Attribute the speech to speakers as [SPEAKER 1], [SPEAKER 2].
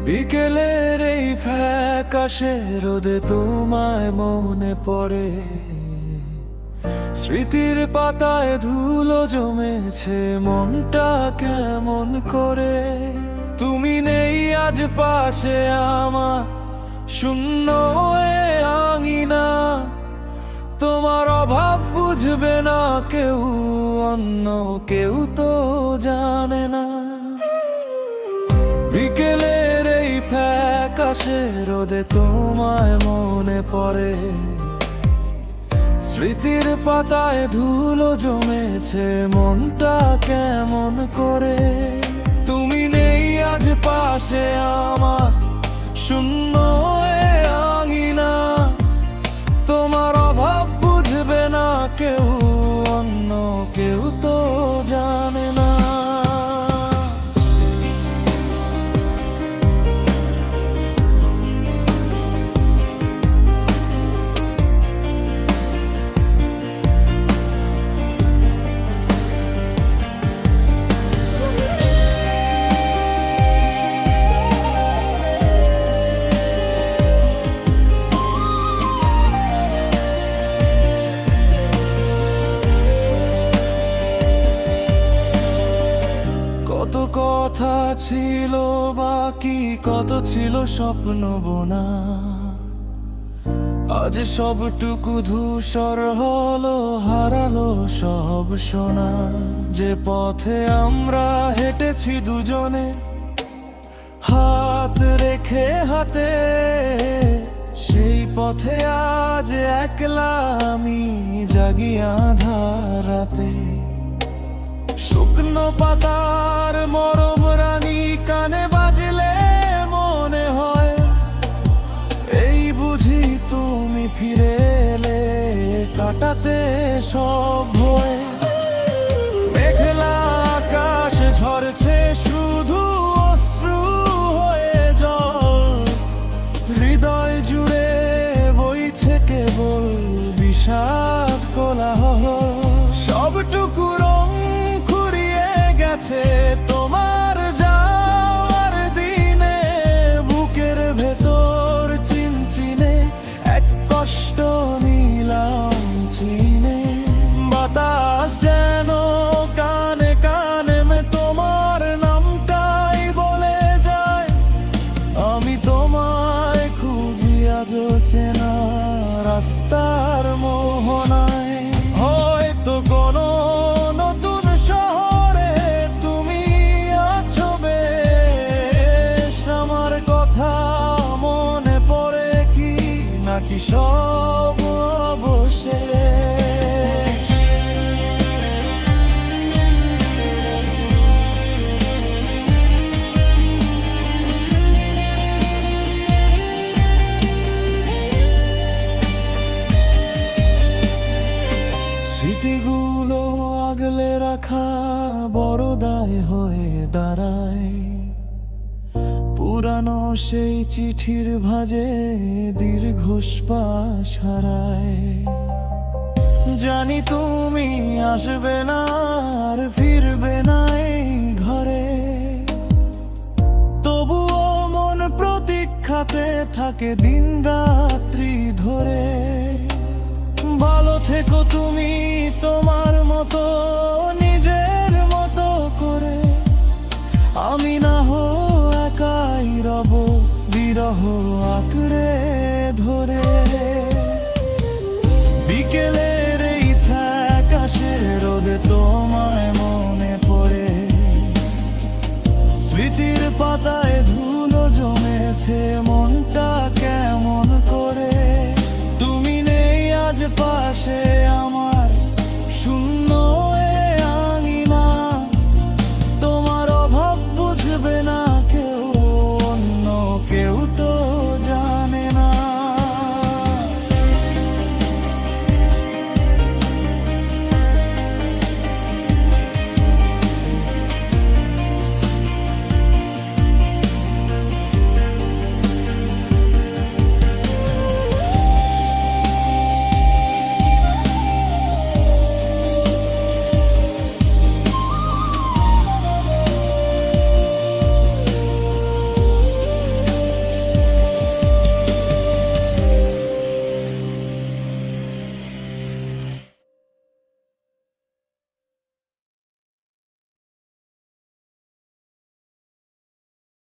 [SPEAKER 1] বিকেলের এই ফ্যাকাশে রোদে তোমায় মনে পড়ে, স্মৃতির পাতায় ধুলো জমেছে, মনটা কেমন করে। তুমি নেই আজ পাশে আমার, শূন্য এ আঙিনা, তোমার অভাব বুঝবে না কেউ, অন্য কেউ তো জানে না। বিকেলের এই ফ্যাকাশে রোদে তোমায় মনে পড়ে, স্মৃতির পাতায় ধুলো জমেছে, মনটা কেমন করে। তুমি নেই আজ পাশে আমার, শূন্য এ আঙিনা, তোমার অভাব বুঝবে না কেউ, অন্য কেউ তো জানে না। কত কথা ছিল বাকি, কত ছিল স্বপ্ন বোনা, আজ সবটুকু ধূসর হলো, হারালো সব সোনা। যে পথে আমরা হেঁটেছি দুজনে, হাত রেখে হাতে, সেই পথে আজ একলা আমি জাগি আঁধার রাতে। শুকনো পাতার মরম রানী কানে বাজলে মনে হয়, এই বুঝি তুমি ফিরে এলে কাটাতে সব ভয়। মেঘলা আকাশ ঝরছে শুধু অশ্রু হয়ে জল, হৃদয় জুড়ে বইছে কেবল বিষাদ কোলাহল। সবটুকু রং ফুরিয়ে গেছে তোমার যাওয়ার দিনে, বুকের ভেতর চিনচিনে এক কষ্ট নিলাম চিনে। বাতাস যেন কানে কানে তোমার নামটাই বলে যায়, আমি তোমায় খুঁজি আজও চেনা রাস্তার মোহনায়। হয়তো কোনো নতুন শহরে তুমি আছো বেশ, আমার কথা মনে পড়ে কি নাকি সব অবশেষ। স্মৃতিগুলো আগলে রাখা বড় দায় হয়ে দাঁড়ায়, পুরানো সেই চিঠির ভাঁজে দীর্ঘশ্বাস হারায়। জানি তুমি আসবে না আর ফিরবে না এই ঘরে, তবুও মন প্রতীক্ষাতে থাকে দিন রাত্রি ধরে। ভালো থেকো তুমি তোমার মতো, নিজের মতো করে, আমি না হো একাই রব বিরহ আঁকড়ে ধরে। বিকেলের এই ফ্যাকাশে রোদে তোমায় মনে পড়ে, স্মৃতির পাতায় ধুলো জমেছে, মনটা কেমন করে। তুমি নেই আজ পাশে আমার,